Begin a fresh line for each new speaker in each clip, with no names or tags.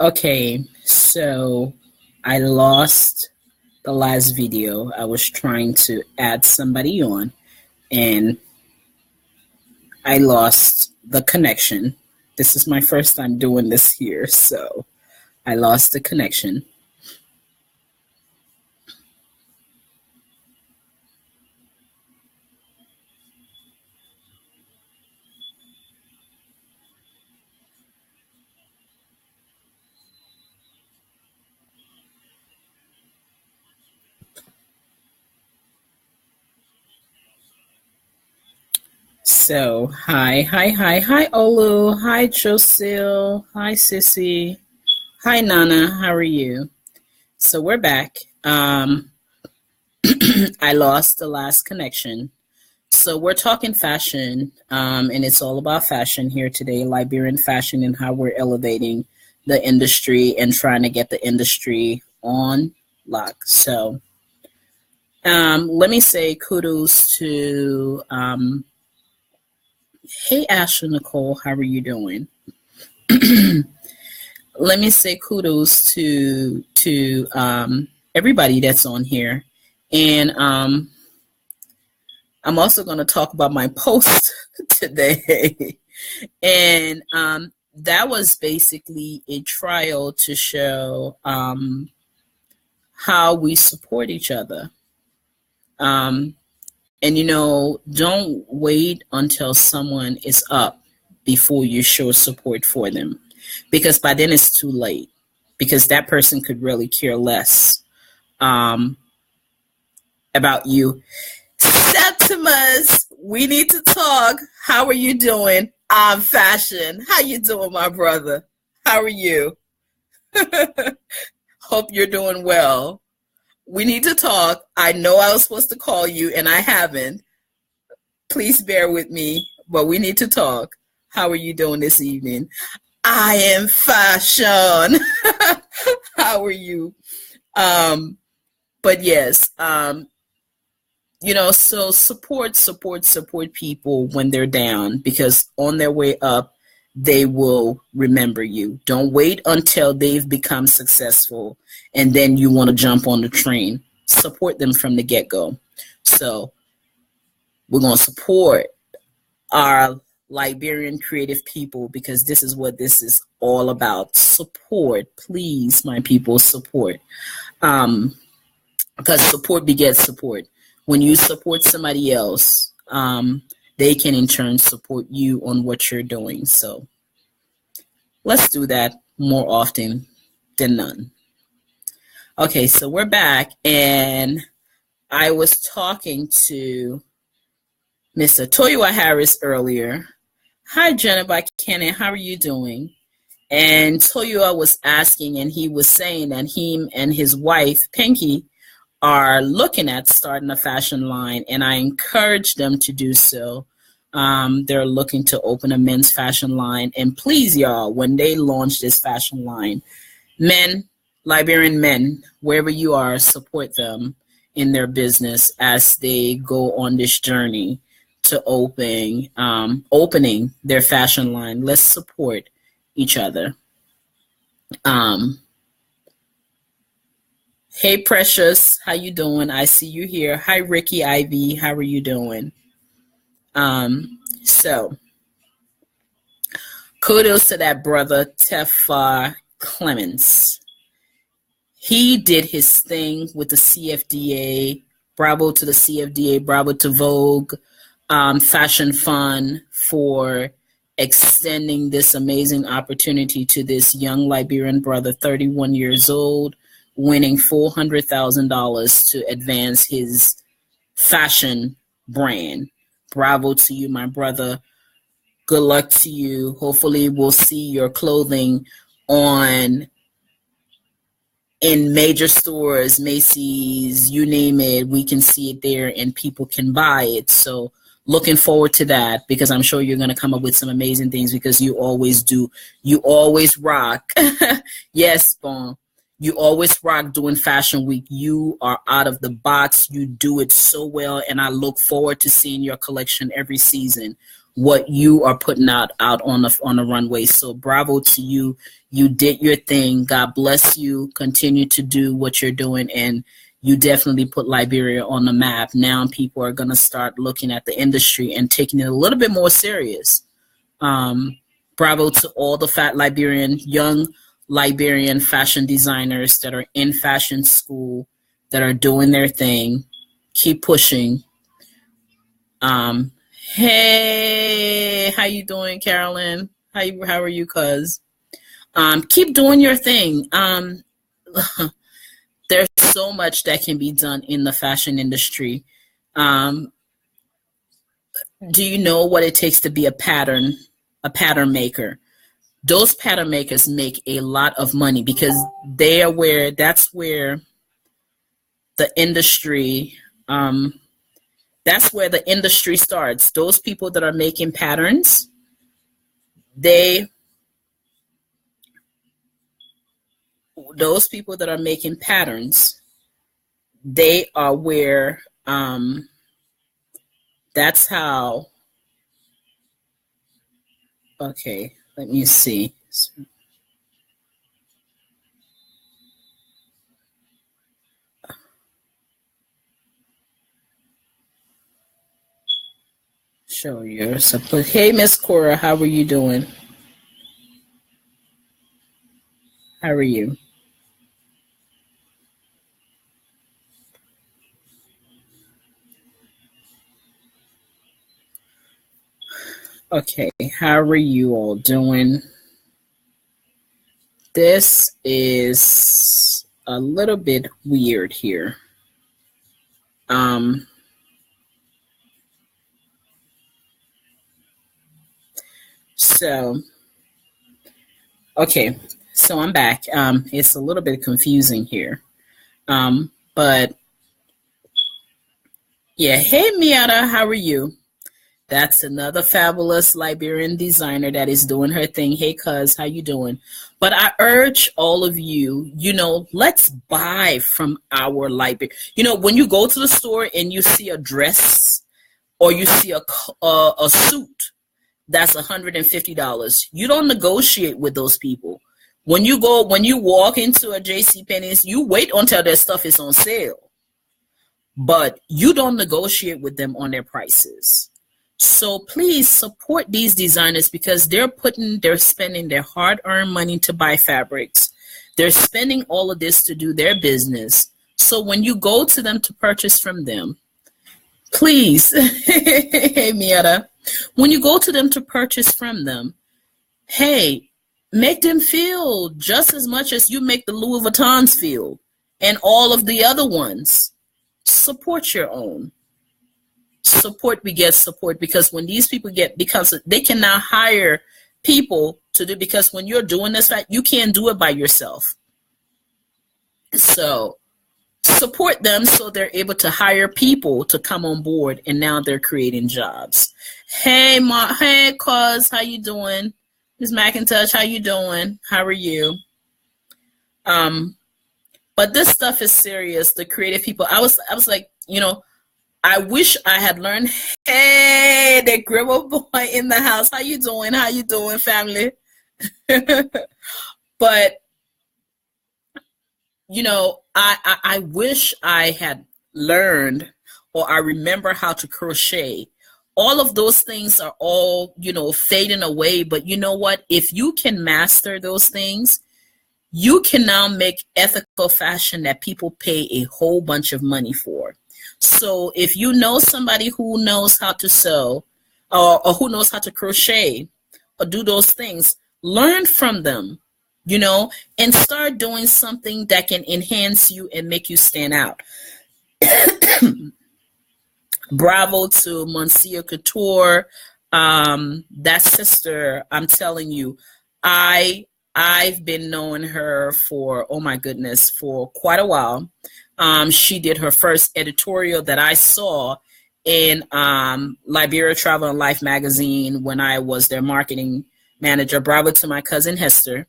Okay, so I lost the last video. I was trying to add somebody on and I lost the connection. This is my first time doing this here, so I lost the connection. So, hi, Olu, hi, Josil, hi, Sissy, hi, Nana, how are you? So, we're back. I lost the last connection. So, we're talking fashion, and it's all about fashion here today, Liberian fashion, and how we're elevating the industry and trying to get the industry on lock. So, let me say kudos to hey, Ashley Nicole, how are you doing? Let me say kudos to everybody that's on here, and I'm also going to talk about my post today, and that was basically a trial to show how we support each other. And don't wait until someone is up before you show support for them, because by then it's too late, because that person could really care less about you. Septimus, we need to talk. How are you doing? I'm fashion. How you doing, my brother? How are you? Hope you're doing well. We need to talk. I know I was supposed to call you and I haven't. Please bear with me, but we need to talk. How are you doing this evening? I am fashion. How are you? But yes, so support people when they're down, because on their way up, they will remember you. Don't wait until they've become successful and then you want to jump on the train. Support them from the get-go. So we're going to support our Liberian creative people, because this is what this is all about. Support, please, my people, support. Because support begets support. When you support somebody else, they can in turn support you on what you're doing. So let's do that more often than none. Okay, so we're back, and I was talking to Mr. Toyowa Harris earlier. Hi, Jennifer Kennan, how are you doing? And Toyowa was asking, and he was saying that him and his wife, Pinky, are looking at starting a fashion line, and I encourage them to do so. They're looking to open a men's fashion line, and please, y'all, when they launch this fashion line, men, Liberian men, wherever you are, support them in their business as they go on this journey to opening their fashion line. Let's support each other. Hey, Precious, how you doing? I see you here. Hi, Ricky Ivy, how are you doing? So, kudos to that brother, Tefar Clemens. He did his thing with the CFDA. Bravo to the CFDA, bravo to Vogue, Fashion Fund for extending this amazing opportunity to this young Liberian brother, 31 years old, winning $400,000 to advance his fashion brand. Bravo to you, my brother. Good luck to you. Hopefully we'll see your clothing in major stores, Macy's, you name it. We can see it there and people can buy it. So looking forward to that, because I'm sure you're going to come up with some amazing things, because you always do. You always rock. Yes, Bon. You always rock doing Fashion Week. You are out of the box. You do it so well, and I look forward to seeing your collection every season. what you are putting out on the runway. So bravo to you. You did your thing. God bless you. Continue to do what you're doing, and you definitely put Liberia on the map. Now people are going to start looking at the industry and taking it a little bit more serious. Bravo to all the young Liberian fashion designers that are in fashion school, that are doing their thing. Keep pushing. Hey, how you doing, Carolyn? How are you, cuz? Keep doing your thing. There's so much that can be done in the fashion industry. Do you know what it takes to be a pattern maker? Those pattern makers make a lot of money because that's where the industry starts. Those people that are making patterns, they are where that's how. Okay, let me see. Show your support. Hey, Miss Cora, how are you doing? How are you? Okay, how are you all doing? This is a little bit weird here. So I'm back. It's a little bit confusing here. But yeah, hey Miata, how are you? That's another fabulous Liberian designer that is doing her thing. Hey cuz, how you doing? But I urge all of you, let's buy from our Liberian. When you go to the store and you see a dress or you see a suit that's $150, you don't negotiate with those people. When you walk into a JCPenney's, you wait until their stuff is on sale. But you don't negotiate with them on their prices. So please support these designers because they're spending their hard-earned money to buy fabrics. They're spending all of this to do their business. So when you go to them to purchase from them, please, hey Miata, when you go to them to purchase from them, hey, make them feel just as much as you make the Louis Vuittons feel and all of the other ones. Support your own. Support begets support, because when these people because they can now hire people to do, because when you're doing this, you can't do it by yourself. So support them so they're able to hire people to come on board, and now they're creating jobs. Hey, hey, cuz, how you doing? Ms. McIntosh, how you doing? How are you? But this stuff is serious. The creative people. I was like, I wish I had learned. Hey, the Gribble boy in the house. How you doing? How you doing, family? But I wish I had learned, or I remember how to crochet. All of those things are all, fading away. But you know what? If you can master those things, you can now make ethical fashion that people pay a whole bunch of money for. So if you know somebody who knows how to sew, or who knows how to crochet or do those things, learn from them, and start doing something that can enhance you and make you stand out. Bravo to Monsieur Couture. That sister, I'm telling you, I've been knowing her for, oh my goodness, for quite a while. She did her first editorial that I saw in Liberia Travel and Life magazine when I was their marketing manager. Bravo to my cousin Hester.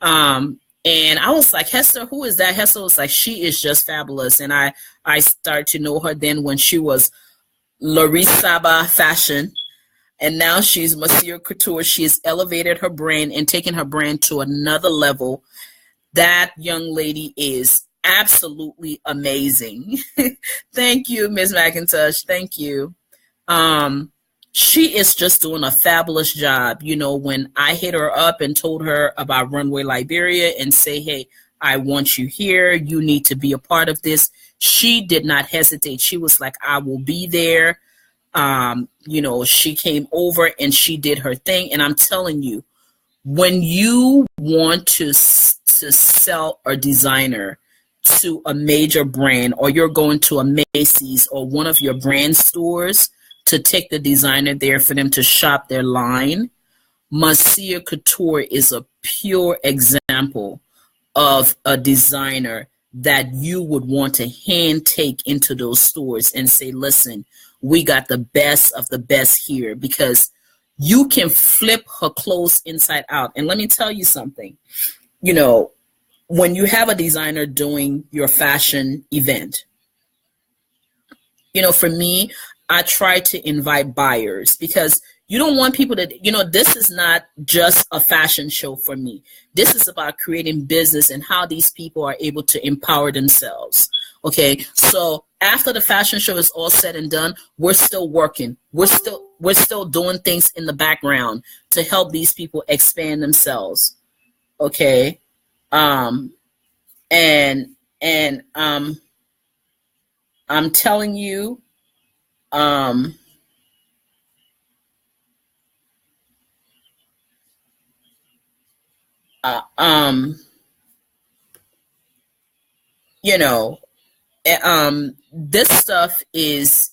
And I was like, Hester, who is that? Hester was like, she is just fabulous. And I started to know her then when she was Larisaba Fashion. And now she's Monsieur Couture. She has elevated her brand and taken her brand to another level. That young lady is absolutely amazing. Thank you, Ms. McIntosh. Thank you. She is just doing a fabulous job. You know, when I hit her up and told her about Runway Liberia and say, hey, I want you here, you need to be a part of this, she did not hesitate. She was like, I will be there. You know, she came over and she did her thing. And I'm telling you, when you want to sell a designer to a major brand, or you're going to a Macy's or one of your brand stores to take the designer there for them to shop their line, Monsieur Couture is a pure example of a designer that you would want to hand take into those stores and say, listen, we got the best of the best here, because you can flip her clothes inside out. And let me tell you something, you know, when you have a designer doing your fashion event, you know, for me, I try to invite buyers, because you don't want people to, you know, this is not just a fashion show for me. This is about creating business and how these people are able to empower themselves. Okay, so after the fashion show is all said and done, we're still working. We're still doing things in the background to help these people expand themselves. Okay, I'm telling you, you know, this stuff is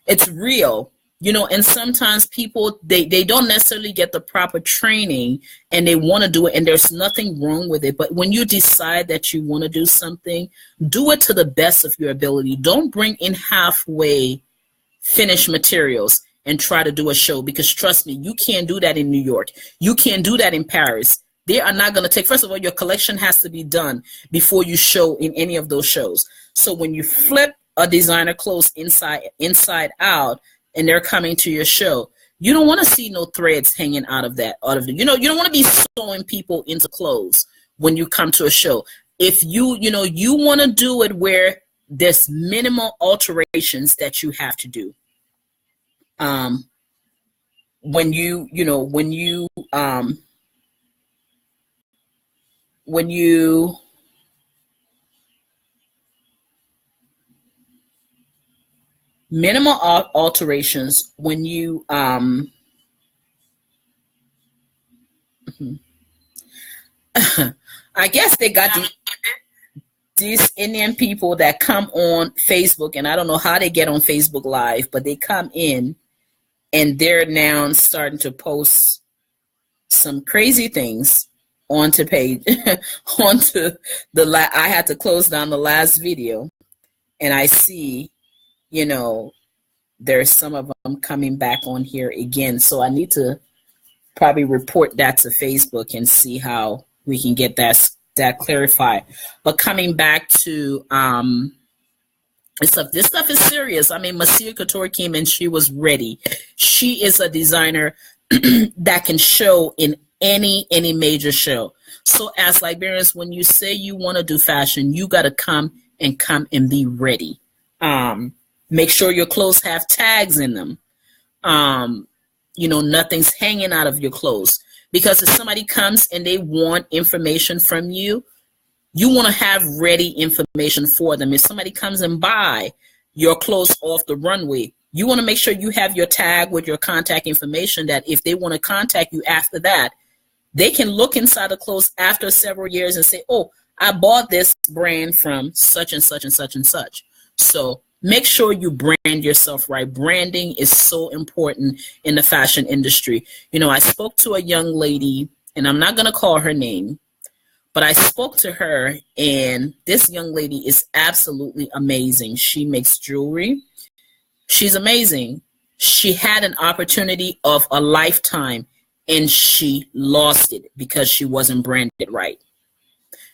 it's real, you know, and sometimes people, they don't necessarily get the proper training and they want to do it, and there's nothing wrong with it. But when you decide that you want to do something, do it to the best of your ability. Don't bring in halfway finished materials and try to do a show, because trust me, you can't do that in New York. You can't do that in Paris. They are not going to take, first of all, your collection has to be done before you show in any of those shows. So when you flip a designer clothes inside out and they're coming to your show, you don't want to see no threads hanging out of that. You know, you don't want to be sewing people into clothes when you come to a show. If you want to do it where there's minimal alterations that you have to do. When you minimal alterations, when you I guess they got these Indian people that come on Facebook, and I don't know how they get on Facebook Live, but they come in and they're now starting to post some crazy things onto page onto I had to close down the last video, and I see, you know, there's some of them coming back on here again. So I need to probably report that to Facebook and see how we can get that clarified. But coming back to this stuff is serious. I mean, Monsieur Couture came in, she was ready. She is a designer that can show in any major show. So as Liberians, when you say you want to do fashion, you got to come and be ready. Make sure your clothes have tags in them. You know, nothing's hanging out of your clothes, because if somebody comes and they want information from you, you want to have ready information for them. If somebody comes and buy your clothes off the runway, you want to make sure you have your tag with your contact information, that if they want to contact you after that, they can look inside the clothes after several years and say, oh, I bought this brand from such and such and such and such. So make sure you brand yourself right. Branding is so important in the fashion industry. You know, I spoke to a young lady, and I'm not going to call her name, but I spoke to her, and this young lady is absolutely amazing. She makes jewelry. She's amazing. She had an opportunity of a lifetime, and she lost it because she wasn't branded right.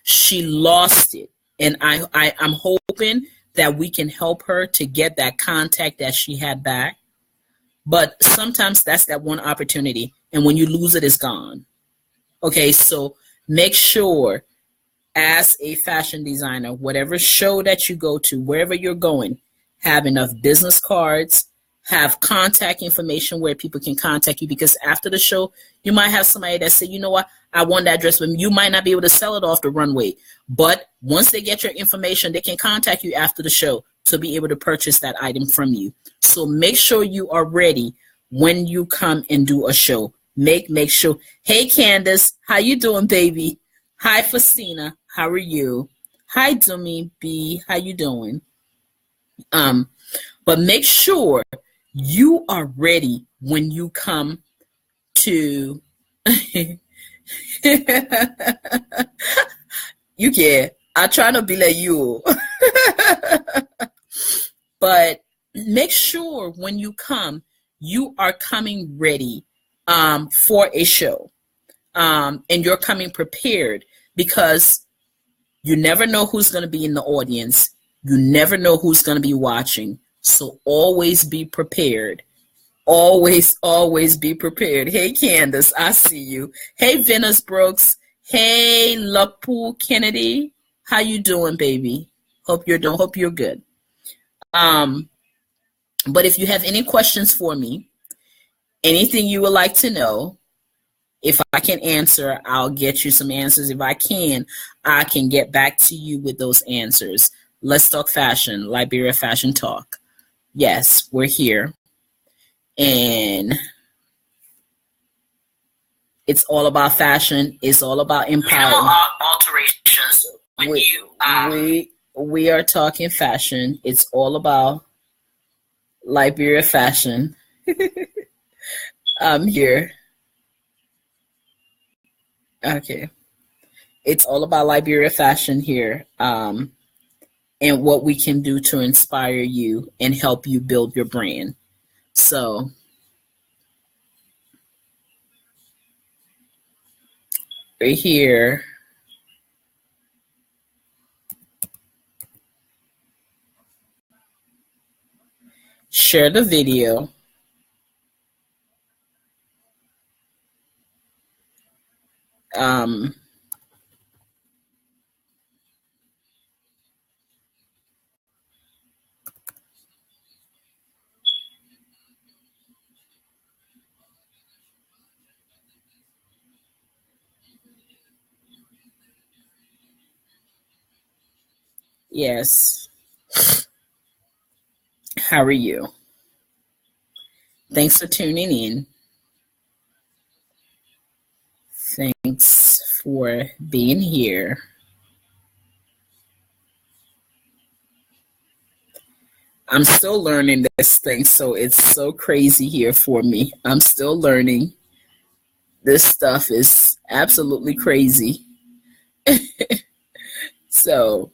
She lost it. And I'm hoping that we can help her to get that contact that she had back. But sometimes that's that one opportunity, and when you lose it, it's gone. Okay, so make sure as a fashion designer, whatever show that you go to, wherever you're going, have enough business cards, have contact information where people can contact you, because after the show, you might have somebody that say, you know what, I want that dress, but you might not be able to sell it off the runway. But once they get your information, they can contact you after the show to be able to purchase that item from you. So make sure you are ready when you come and do a show. Make sure. Hey, Candace, how you doing, baby? Hi, Faustina, how are you? Hi, Dumi B, how you doing? But make sure you are ready when you come to. You can. I try to be like you. But make sure when you come, you are coming ready for a show. And you're coming prepared, because you never know who's going to be in the audience. You never know who's going to be watching. So always be prepared. Always be prepared. Hey, Candace, I see you. Hey, Venus Brooks. Hey, Lapu Kennedy. How you doing, baby? Hope you're good. But if you have any questions for me, anything you would like to know, if I can answer, I'll get you some answers. If I can get back to you with those answers. Let's talk fashion, Liberia Fashion Talk. Yes, we're here. And it's all about fashion. It's all about empowering. Alterations. We are talking fashion. It's all about Liberia fashion. I'm here. Okay. It's all about Liberia fashion here, and what we can do to inspire you and help you build your brand. So right here. Share the video. Yes. How are you? Thanks for tuning in. Thanks for being here. I'm still learning this thing, so it's so crazy here for me. I'm still learning. This stuff is absolutely crazy. So,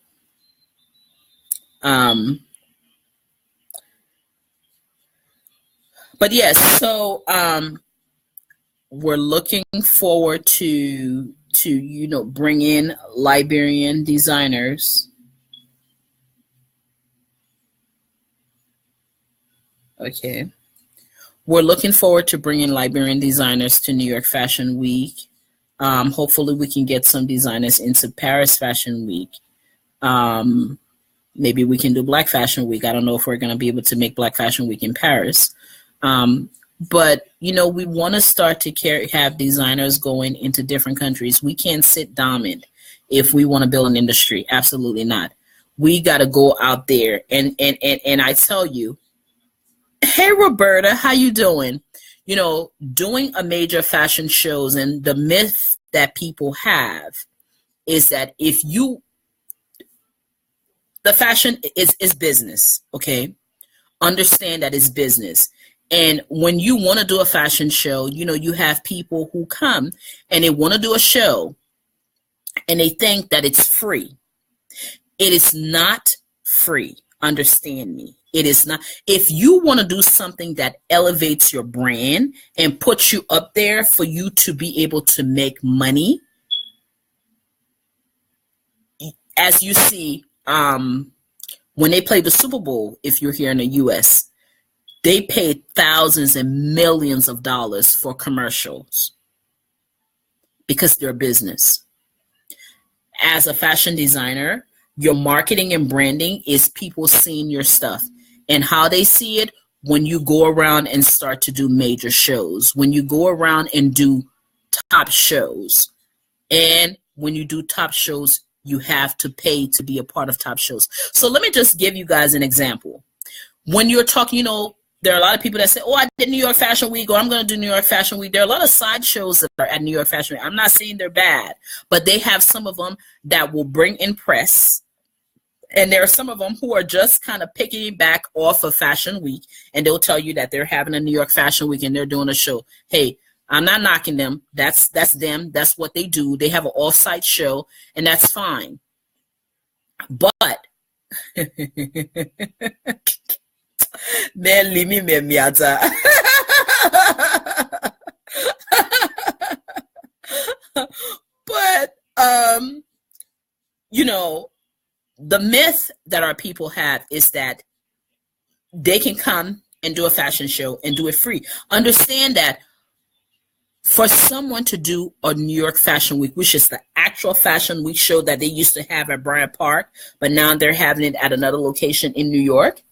but yes, so we're looking forward to bring in Liberian designers. Okay. We're looking forward to bringing Liberian designers to New York Fashion Week. Hopefully we can get some designers into Paris Fashion Week. Maybe we can do Black Fashion Week. I don't know if we're going to be able to make Black Fashion Week in Paris. But, we want to start to have designers going into different countries. We can't sit dormant if we want to build an industry. Absolutely not. We got to go out there. And I tell you, hey, Roberta, how you doing? Doing a major fashion shows, and the myth that people have is that the fashion is business, okay? Understand that it's business. And when you want to do a fashion show, you have people who come and they want to do a show and they think that it's free. It is not free. Understand me. It is not. If you want to do something that elevates your brand and puts you up there for you to be able to make money, as you see, when they play the Super Bowl, if you're here in the U.S., They paid thousands and millions of dollars for commercials because they're a business. As a fashion designer, your marketing and branding is people seeing your stuff. And how they see it, when you go around and start to do major shows, when you go around and do top shows. And when you do top shows, you have to pay to be a part of top shows. So let me just give you guys an example. When you're talking, there are a lot of people that say, oh, I did New York Fashion Week, or I'm going to do New York Fashion Week. There are a lot of side shows that are at New York Fashion Week. I'm not saying they're bad, but they have some of them that will bring in press. And there are some of them who are just kind of picking back off of Fashion Week, and they'll tell you that they're having a New York Fashion Week and they're doing a show. Hey, I'm not knocking them. That's them. That's what they do. They have an off-site show, and that's fine. But man, leave me miata. But the myth that our people have is that they can come and do a fashion show and do it free. Understand that for someone to do a New York Fashion Week, which is the actual Fashion Week show that they used to have at Bryant Park, but now they're having it at another location in New York,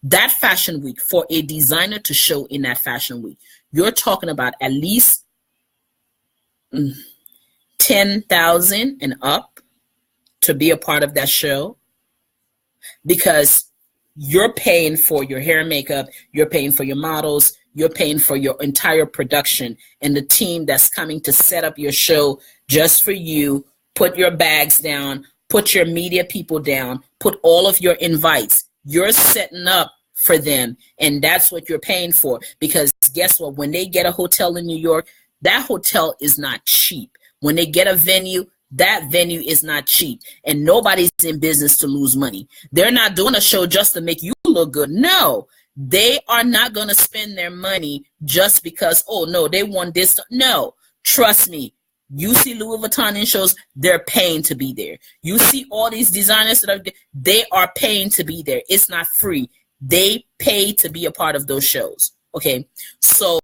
that Fashion Week, for a designer to show in that Fashion Week, you're talking about at least $10,000 and up to be a part of that show, because you're paying for your hair and makeup, you're paying for your models, you're paying for your entire production and the team that's coming to set up your show just for you, put your bags down, put your media people down, put all of your invites. You're setting up for them, and that's what you're paying for, because guess what? When they get a hotel in New York, that hotel is not cheap. When they get a venue, that venue is not cheap, and nobody's in business to lose money. They're not doing a show just to make you look good. No, they are not going to spend their money just because, oh, no, they want this. No, trust me. You see Louis Vuitton in shows, they're paying to be there. You see all these designers they are paying to be there. It's not free. They pay to be a part of those shows. Okay, so